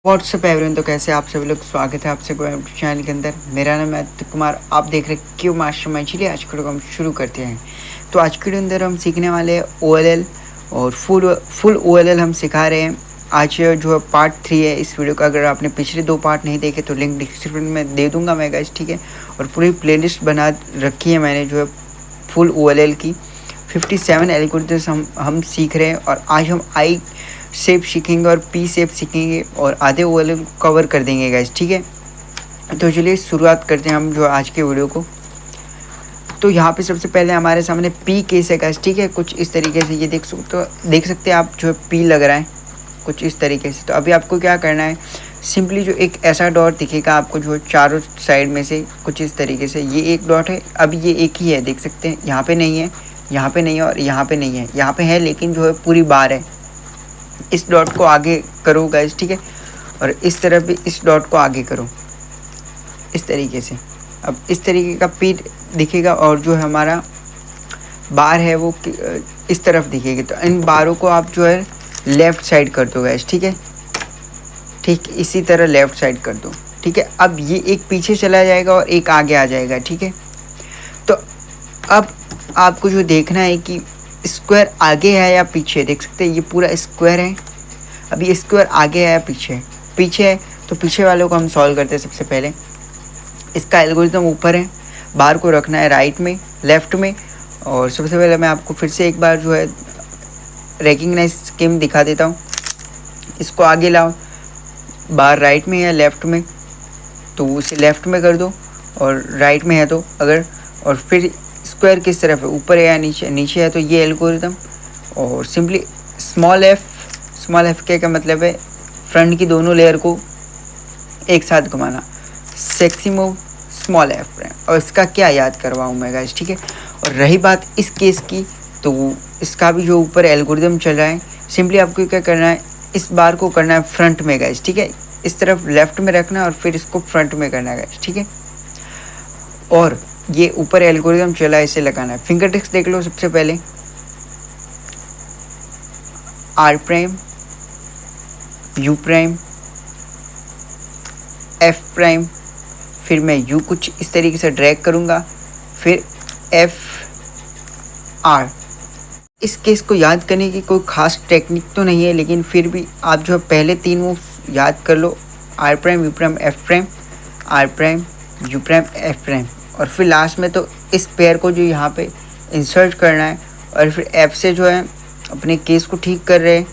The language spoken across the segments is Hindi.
व्हाट्सअप एवरीवन, तो कैसे आप सभी लोग। स्वागत है आपसे चैनल के अंदर। मेरा नाम है अदित्य कुमार, आप देख रहे हैं क्यू मास्टरमाइंड। चलिए आज के वीडियो को हम शुरू करते हैं। तो आज के वीडियो अंदर हम सीखने वाले हैं OLL और फुल OLL हम सिखा रहे हैं। आज जो है पार्ट 3 है इस वीडियो का। अगर आपने पिछले 2 पार्ट नहीं देखे तो लिंक डिस्क्रिप्शन में दे दूंगा मैं गाइस, ठीक है। और पूरी प्लेलिस्ट बना रखी है मैंने जो है फुल OLL की। 57 एल्गोरिथम्स हम सीख रहे हैं और आज हम आई शेप सीखेंगे और पी शेप सीखेंगे और आधे OLL कवर कर देंगे गाइस, ठीक है। तो चलिए शुरुआत करते हैं हम जो आज के वीडियो को। तो यहाँ पे सबसे पहले हमारे सामने पी केस है गाइस, ठीक है। कुछ इस तरीके से ये देख सकते हैं आप, जो पी लग रहा है कुछ इस तरीके से। तो अभी आपको क्या करना है, सिंपली जो एक ऐसा डॉट दिखेगा आपको जो चारों साइड में से कुछ इस तरीके से, ये एक डॉट है। अभी ये एक ही है, देख सकते हैं। यहाँ पे नहीं है, यहाँ पे नहीं है और यहाँ पे नहीं है। यहाँ पे है लेकिन जो है पूरी बार है। इस डॉट को आगे करो गाइस, ठीक है। और इस तरफ भी इस डॉट को आगे करो इस तरीके से। अब इस तरीके का पी दिखेगा और जो है हमारा बार है वो इस तरफ दिखेगी। तो इन बारों को आप जो है लेफ़्ट साइड कर दो गाइस, ठीक है। ठीक इसी तरह लेफ़्ट साइड कर दो, ठीक है। अब ये एक पीछे चला जाएगा और एक आगे आ जाएगा, ठीक है। तो अब आपको जो देखना है कि स्क्वायर आगे है या पीछे। देख सकते हैं ये पूरा स्क्वायर है। अभी ये स्क्वायर आगे है या पीछे है। तो पीछे वालों को हम सॉल्व करते हैं। सबसे पहले इसका एल्गोरिथम ऊपर है, बार को रखना है राइट में, लेफ्ट में। और सबसे पहले मैं आपको फिर से एक बार जो है रेकग्नाइज स्कीम दिखा देता हूँ। इसको आगे लाओ, बार राइट में या लेफ्ट में, तो उसे लेफ्ट में कर दो। और राइट में है तो अगर, और फिर स्क्वायर किस तरफ है, ऊपर है या नीचे है। तो ये एल्गोरिथम। और सिंपली स्मॉल एफ क्या मतलब है, फ्रंट की दोनों लेयर को एक साथ घुमाना। Sexy move small F prime. और इसका क्या याद करवाऊँ मैं गाइस, ठीक है। और रही बात इस केस की, तो इसका भी जो ऊपर एल्गोरिथम चल रहा है, सिंपली आपको क्या करना है, इस बार को करना है फ्रंट में गाइस, ठीक है। इस तरफ लेफ्ट में रखना है और फिर इसको फ्रंट में करना है गाइस, ठीक है। और ये ऊपर एल्गोरिथम चला है, इसे लगाना है। फिंगर टिप्स देख लो। सबसे पहले R prime, U prime, F prime, फिर मैं यू कुछ इस तरीके से ड्रैग करूँगा, फिर एफ आर। इस केस को याद करने की कोई खास टेक्निक तो नहीं है, लेकिन फिर भी आप जो पहले 3 मूव याद कर लो। R prime, U prime, F prime, R prime, U prime, F prime. और फिर लास्ट में तो इस पेयर को जो यहाँ पे इंसर्ट करना है। और फिर एफ से जो है अपने केस को ठीक कर रहे हैं,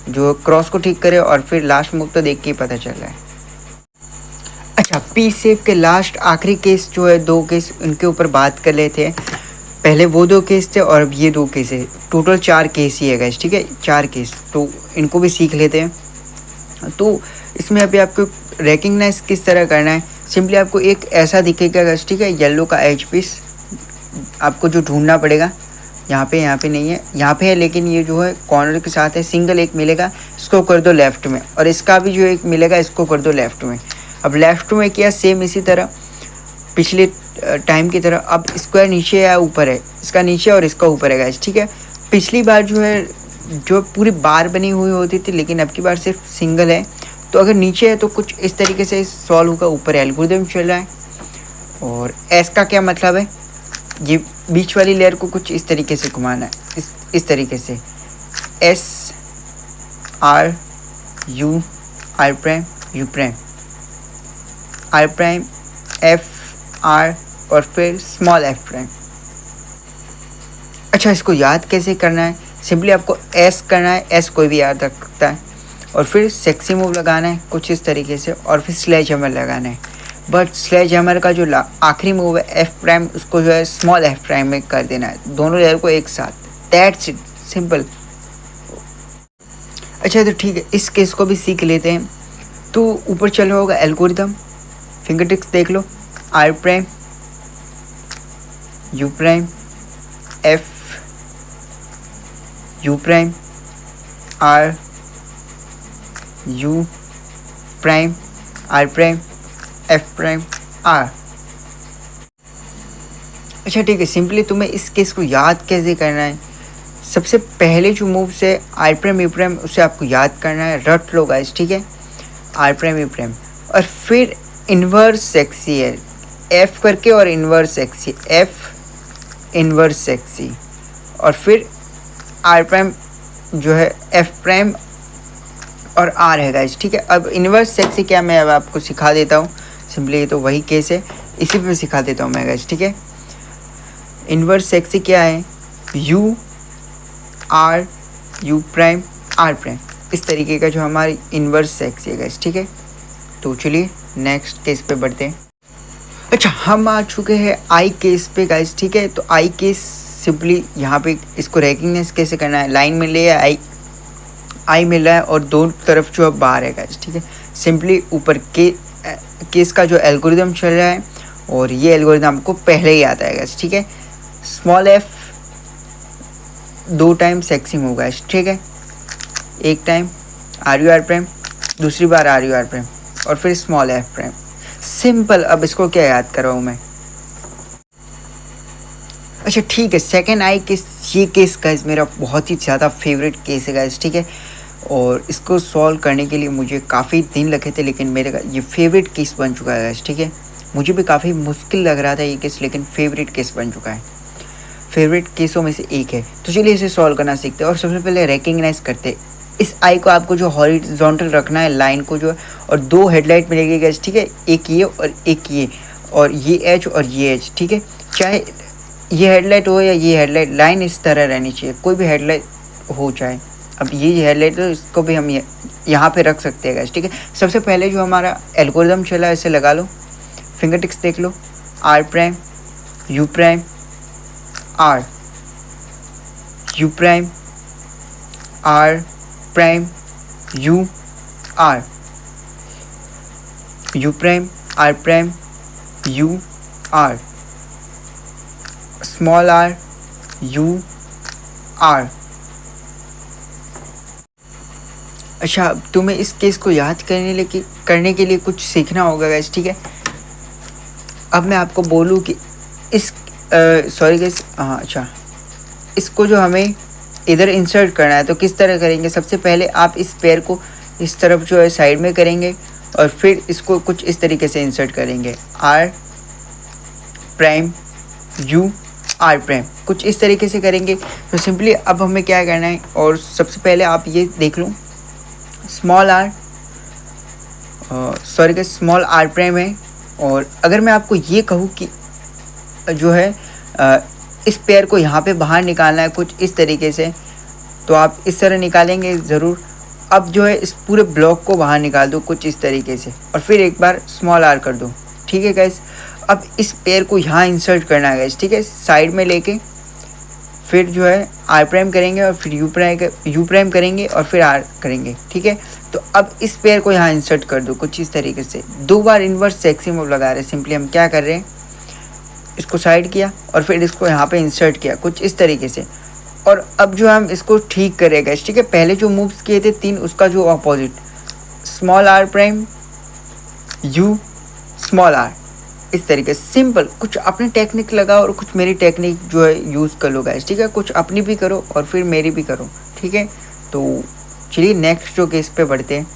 जो क्रॉस को ठीक करे। और फिर लास्ट मूव तो देख के ही पता चल रहा है। अच्छा, पी शेप के लास्ट आखिरी केस जो है, 2 केस, उनके ऊपर बात कर लेते हैं। पहले वो 2 केस थे और अब ये 2 केस है। टोटल 4 केस ही है गाइस, ठीक है। 4 केस, तो इनको भी सीख लेते हैं। तो इसमें अभी आपको रिकग्नाइज किस तरह करना है, सिंपली आपको एक ऐसा दिखेगा गाइस, ठीक है। येलो का एज पीस आपको जो ढूंढना पड़ेगा। यहाँ पे नहीं है, यहाँ पे है लेकिन ये जो है कॉर्नर के साथ है। सिंगल एक मिलेगा, इसको कर दो लेफ्ट में। और इसका भी जो एक मिलेगा, इसको कर दो लेफ्ट में। अब लेफ्ट में किया सेम इसी तरह पिछले टाइम की तरह। अब स्क्वायर नीचे या ऊपर है, इसका नीचे और इसका ऊपर है गाइस, ठीक है। पिछली बार जो है जो पूरी बार बनी हुई होती थी, लेकिन अब की बार सिर्फ सिंगल है। तो अगर नीचे है तो कुछ इस तरीके से सॉल्व होगा। ऊपर एल्गोरिथम चल रहा है। और एस का क्या मतलब है, ये बीच वाली लेयर को कुछ इस तरीके से घुमाना है, इस तरीके से। S R U, R prime, U prime, R prime, F R, और फिर स्मॉल एफ प्राइम। अच्छा, इसको याद कैसे करना है, सिंपली आपको एस करना है। एस कोई भी याद रख सकता है। और फिर सेक्सी मूव लगाना है कुछ इस तरीके से। और फिर स्लेज हैमर लगाना है। बट स्लेज हैमर का जो आखिरी मूव है एफ प्राइम, उसको जो है स्मॉल एफ प्राइम में कर देना है, दोनों लेयर को एक साथ। That's it, simple. अच्छा, तो ठीक है, इस केस को भी सीख लेते हैं। तो ऊपर चल रहा होगा एल्गोरिथम। फिंगर टिप्स देख लो। R prime, U prime, F, U prime, R, U prime, R prime, F prime, R. अच्छा ठीक है, सिंपली तुम्हें इस केस को याद कैसे करना है, सबसे पहले जो मूव से आर प्राइम, यू प्राइम, उसे आपको याद करना है। रट लो गाइस, ठीक है। आर प्राइम यू प्राइम, और फिर इन्वर्स सेक्सी है एफ करके, और inverse sexy F inverse sexy, और फिर आर प्राइम जो है एफ प्राइम और आर है गाइस, ठीक है। अब इन्वर्स सेक्सी क्या मैं अब आपको सिखा देता हूँ सिंपली, तो वही केस है, इसी पे सिखा देता हूँ मैं गाइस, ठीक है। इन्वर्स सेक्सी क्या है, U R U prime R prime, इस तरीके का जो हमारी इन्वर्स सेक्सी है गाइस, ठीक है। तो चलिए नेक्स्ट केस पे बढ़ते हैं। अच्छा, हम आ चुके हैं आई केस पे गाइस, ठीक है। तो आई केस सिंपली यहाँ पे इसको रेकग्नाइज कैसे करना है, लाइन मिल रही है, आई मिल रहा है और दोनों तरफ जो है बार है गाइस, ठीक है। सिंपली ऊपर केस का जो एल्गोरिदम चल रहा है, और ये एल्गोरिदम आपको पहले ही आता है गाइस, ठीक है। Small F 2 time sexy move guys, ठीक है। एक time R U R prime, दूसरी बार आर यू आर प्राइम, और फिर स्मॉल एफ प्राइम, सिंपल। अब इसको क्या याद कराऊँ मैं, अच्छा ठीक है। सेकेंड आई केस, ये केस गाइस मेरा बहुत ही ज़्यादा फेवरेट केस है गाइस, ठीक है। और इसको सॉल्व करने के लिए मुझे काफ़ी दिन लगे थे, लेकिन मेरे ये फेवरेट केस बन चुका है गाइस, ठीक है। मुझे भी काफ़ी मुश्किल लग रहा था ये केस, लेकिन फेवरेट केस बन चुका है, फेवरेट केसों में से एक है। तो चलिए इसे सॉल्व करना सीखते हैं, और सबसे पहले रिकग्नाइज करते हैं इस आई को। आपको जो हॉरिजॉन्टल रखना है लाइन को जो है, और 2 हेडलाइट मिलेगी गाइस, ठीक है। एक ये और एक ये, और ये एच और ये एच, ठीक है। चाहे ये हेडलाइट हो या ये हेडलाइट, लाइन इस तरह रहनी चाहिए, कोई भी हेडलाइट हो चाहे। अब ये हेडलाइट है, इसको भी हम यहाँ पे रख सकते हैं गाइस, ठीक है। सबसे पहले जो हमारा एल्गोरिदम चला है इसे लगा लो, फिंगर टिक्स देख लो, R prime U prime R U prime R prime U R U prime R prime U R small R U R. अच्छा, तुम्हें इस केस को याद करने के लिए कुछ सीखना होगा गाइस, ठीक है। अब मैं आपको बोलूँ कि इस सॉरी गाइस, हाँ अच्छा, इसको जो हमें इधर इंसर्ट करना है तो किस तरह करेंगे। सबसे पहले आप इस पेयर को इस तरफ जो है साइड में करेंगे, और फिर इसको कुछ इस तरीके से इंसर्ट करेंगे, R prime U R prime, कुछ इस तरीके से करेंगे। तो सिंपली अब हमें क्या करना है, और सबसे पहले आप ये देख लो, स्मॉल आर सॉरी का स्मॉल आर प्राइम है। और अगर मैं आपको ये कहूँ कि जो है इस पेयर को यहाँ पे बाहर निकालना है कुछ इस तरीके से, तो आप इस तरह निकालेंगे ज़रूर। अब जो है इस पूरे ब्लॉक को बाहर निकाल दो कुछ इस तरीके से, और फिर एक बार स्मॉल आर कर दो, ठीक है गाइस। अब इस पेयर को यहाँ इंसर्ट करना है गाइस, ठीक है, साइड में लेके, फिर जो है आर प्राइम करेंगे, और फिर यू प्राइम करेंगे, और फिर आर करेंगे, ठीक है। तो अब इस पेयर को यहाँ इंसर्ट कर दो कुछ इस तरीके से। 2 बार इन्वर्स सेक्सी मूव लगा रहे हैं। सिंपली हम क्या कर रहे हैं, इसको साइड किया और फिर इसको यहाँ पे इंसर्ट किया कुछ इस तरीके से। और अब जो हम इसको ठीक करेगा, ठीक है, पहले जो मूव्स किए थे 3 उसका जो opposite, small R prime U small R, इस तरीके से सिंपल। कुछ अपनी टेक्निक लगाओ और कुछ मेरी टेक्निक जो है यूज़ कर लो गाइस, ठीक है। कुछ अपनी भी करो और फिर मेरी भी करो, ठीक है। तो चलिए नेक्स्ट जो केस पे बढ़ते हैं।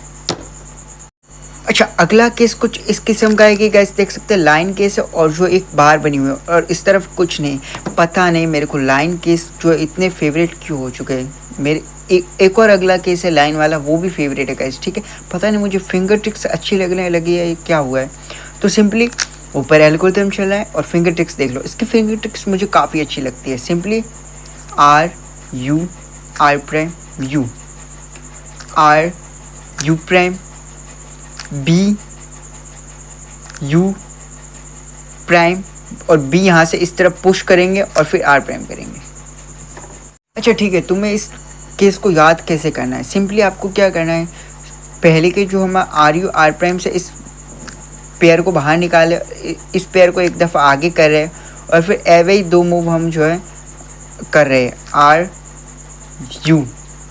अच्छा, अगला केस कुछ इस किस्म का है कि गाइस देख सकते हैं लाइन केस है, और जो एक बार बनी हुई है, और इस तरफ कुछ नहीं। पता नहीं मेरे को लाइन केस जो इतने फेवरेट क्यों हो चुके हैं मेरे। एक और अगला केस है लाइन वाला, वो भी फेवरेट है गाइस, ठीक है। पता नहीं मुझे फिंगर ट्रिक्स अच्छी लगने लगी है, क्या हुआ है। तो सिंपली ऊपर एल्गोरिथम चल रहा है और फिंगर ट्रिक्स देख लो, इसकी फिंगर ट्रिक्स मुझे काफ़ी अच्छी लगती है। Simply R U R prime U R U prime B U prime, और बी यहाँ से इस तरफ पुश करेंगे और फिर आर प्राइम करेंगे। अच्छा ठीक है, तुम्हें इस केस को याद कैसे करना है। सिंपली आपको क्या करना है, पहले के जो हम आर यू आर प्राइम से इस पेयर को बाहर निकाले, इस पेयर को एक दफ़ा आगे कर रहे हैं, और फिर एवे ही 2 मूव हम जो है कर रहे हैं, आर यू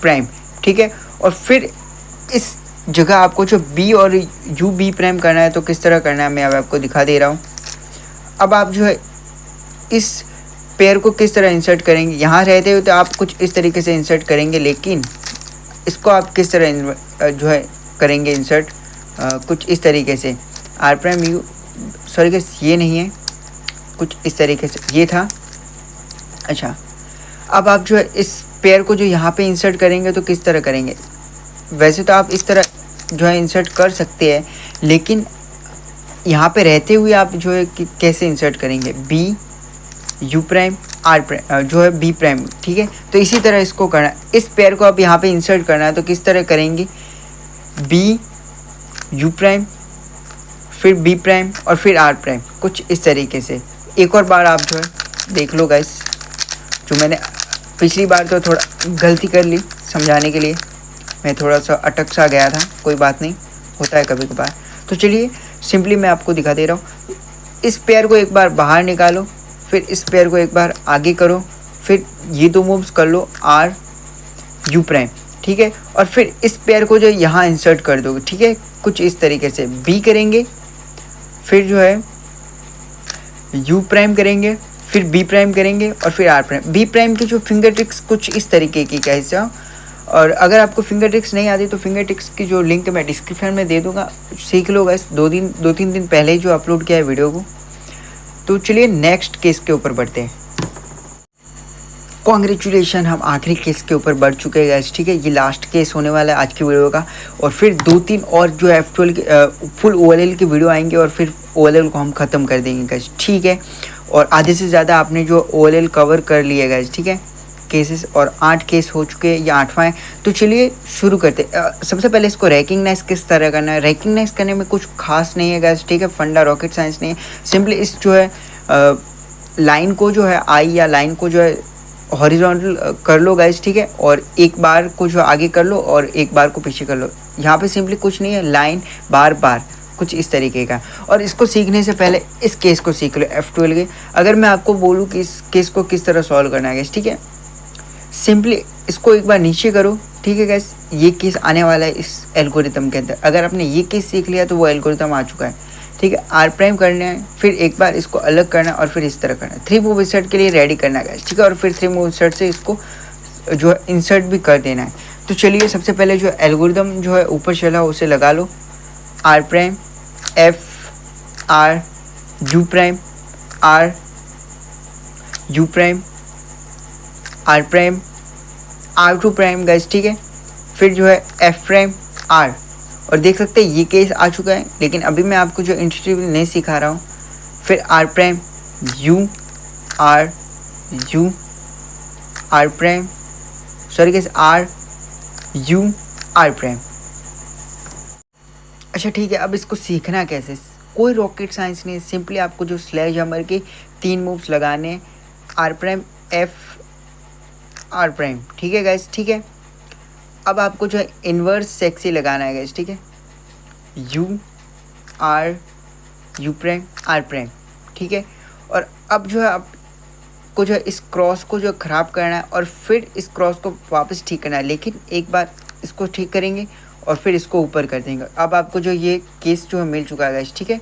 प्राइम, ठीक है। और फिर इस जगह आपको जो बी और यू बी प्राइम करना है, तो किस तरह करना है मैं अब आपको दिखा दे रहा हूँ। अब आप जो है इस पेयर को किस तरह इंसर्ट करेंगे, यहाँ रहते हुए तो आप कुछ इस तरीके से इंसर्ट करेंगे, लेकिन इसको आप किस तरह जो है करेंगे इंसर्ट, कुछ इस तरीके से R prime U, sorry guys ये नहीं है, कुछ इस तरीके से ये था। अच्छा, अब आप जो है इस पेयर को जो यहाँ पे इंसर्ट करेंगे तो किस तरह करेंगे? वैसे तो आप इस तरह जो है इंसर्ट कर सकते हैं, लेकिन यहाँ पे रहते हुए आप जो है कि कैसे इंसर्ट करेंगे? B U prime R prime जो है बी प्राइम, ठीक है। तो इसी तरह इसको करना है, इस पेयर को आप यहाँ पे इंसर्ट करना है तो किस तरह करेंगे? बी यू प्राइम, फिर बी प्राइम और फिर आर प्राइम, कुछ इस तरीके से। एक और बार आप जो है देख लो गाइस, जो मैंने पिछली बार तो थोड़ा गलती कर ली समझाने के लिए, मैं थोड़ा सा अटक सा गया था, कोई बात नहीं, होता है कभी कभार। तो चलिए सिंपली मैं आपको दिखा दे रहा हूँ। इस पेयर को एक बार बाहर निकालो, फिर इस पेयर को एक बार आगे करो, फिर ये दो मूव्स कर लो आर यू प्राइम, ठीक है। और फिर इस पेयर को जो यहाँ इंसर्ट कर दोगे, ठीक है, कुछ इस तरीके से। बी करेंगे, फिर जो है यू प्राइम करेंगे, फिर बी प्राइम करेंगे और फिर आर प्राइम। बी प्राइम की जो फिंगर ट्रिक्स कुछ इस तरीके की कैसे, और अगर आपको फिंगर ट्रिक्स नहीं आती तो फिंगर ट्रिक्स की जो लिंक मैं डिस्क्रिप्शन में दे दूंगा, सीख लो गाइस। 2-3 दिन पहले ही जो अपलोड किया है वीडियो को। तो चलिए नेक्स्ट केस के ऊपर बढ़ते हैं। कॉन्ग्रेचुलेशन, हम आखिरी केस के ऊपर बढ़ चुके हैं गाइस, ठीक है। ये लास्ट केस होने वाला है आज की वीडियो का, और फिर 2-3 और जो है फुल OLL की वीडियो आएंगे और फिर OLL को हम ख़त्म कर देंगे गाइस, ठीक है। और आधे से ज़्यादा आपने जो OLL कवर कर लिया गाइस, ठीक है, केसेस, और 8 केस हो चुके हैं, या 8वां है। तो चलिए शुरू करते। सबसे पहले इसको रेकग्नाइज किस तरह करना है? रेकग्नाइज करने में कुछ खास नहीं है गाइस, ठीक है, फंडा रॉकेट साइंस नहीं है। सिंपली इस जो है लाइन को जो है आई या लाइन को जो है हॉरिजॉन्टल कर लो गाइस, ठीक है, और एक बार को जो आगे कर लो और एक बार को पीछे कर लो। यहाँ पे सिंपली कुछ नहीं है, लाइन बार बार, कुछ इस तरीके का। और इसको सीखने से पहले इस केस को सीख लो F12 के। अगर मैं आपको बोलूँ कि इस केस को किस तरह सॉल्व करना है गाइस, ठीक है, सिंपली इसको एक बार नीचे करो, ठीक है गाइस। ये केस आने वाला है इस एल्गोरिथम के अंदर। अगर आपने ये केस सीख लिया तो वो एल्गोरिथम आ चुका है, ठीक है। आर प्राइम करना है, फिर एक बार इसको अलग करना है और फिर इस तरह करना है। 3 मूव इंसर्ट के लिए रेडी करना है गाइस, ठीक है, और फिर 3 मूव इंसर्ट से इसको जो है इंसर्ट भी कर देना है। तो चलिए सबसे पहले जो एल्गोरिथम जो है ऊपर चला उसे लगा लो। R prime F R U prime R U prime R prime R two prime guys, ठीक है। फिर जो है एफ प्राइम आर, और देख सकते हैं ये केस आ चुका है, लेकिन अभी मैं आपको जो इंट्यूटिवली नहीं सिखा रहा हूँ। फिर R prime U R U R prime, sorry guys, R U R prime. अच्छा ठीक है, अब इसको सीखना कैसे? कोई रॉकेट साइंस नहीं, सिंपली आपको जो स्लेज हैमर के 3 मूव्स लगाने, R prime F R prime, ठीक है गाइस, ठीक है। अब आपको जो है इन्वर्स सेक्सी लगाना है गाइस, ठीक है, U R U prime R prime, ठीक है। और अब जो है आपको जो है इस क्रॉस को जो ख़राब करना है और फिर इस क्रॉस को वापस ठीक करना है, लेकिन एक बार इसको ठीक करेंगे और फिर इसको ऊपर कर देंगे। अब आपको जो ये केस जो है मिल चुका है गाइस, ठीक है,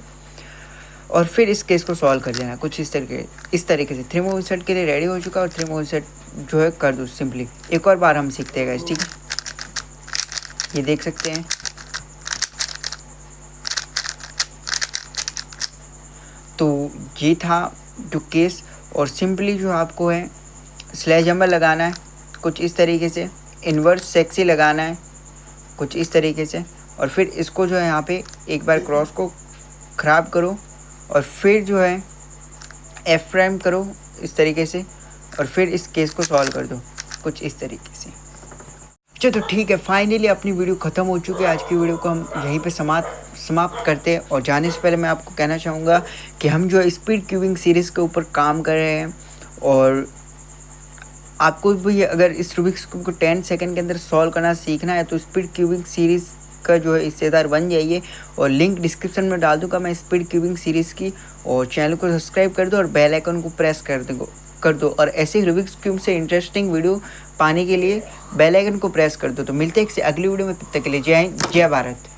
और फिर इस केस को सॉल्व कर देना कुछ इस तरीके से। 3 मूव सेट के लिए रेडी हो चुका है और 3 मूव सेट जो है कर दो सिंपली। एक और बार हम सीखते हैं गाइस, ठीक है, ये देख सकते हैं। तो ये था जो केस, और सिंपली जो आपको है स्लेज हैमर लगाना है कुछ इस तरीके से, इन्वर्स सेक्सी लगाना है कुछ इस तरीके से, और फिर इसको जो है यहाँ पे एक बार क्रॉस को ख़राब करो और फिर जो है एफ प्राइम करो इस तरीके से, और फिर इस केस को सॉल्व कर दो कुछ इस तरीके से। चलो ठीक है, फाइनली अपनी वीडियो ख़त्म हो चुकी है। आज की वीडियो को हम यहीं पे समाप्त करते हैं। और जाने से पहले मैं आपको कहना चाहूँगा कि हम जो स्पीड क्यूबिंग सीरीज़ के ऊपर काम कर रहे हैं, और आपको भी अगर इस रूबिक्स क्यूब को 10 सेकंड के अंदर सॉल्व करना सीखना है तो स्पीड क्यूबिंग सीरीज़ का जो है हिस्सेदार बन जाइए, और लिंक डिस्क्रिप्शन में डाल दूँगा मैं स्पीड क्यूबिंग सीरीज़ की। और चैनल को सब्सक्राइब कर दो और बेल आइकन को प्रेस कर दो, और ऐसे रूबिक्स क्यूब से इंटरेस्टिंग वीडियो पाने के लिए बेल आइकन को प्रेस कर दो। तो मिलते हैं एक से अगली वीडियो में, तब तक के लिए जय हिंद, जय भारत।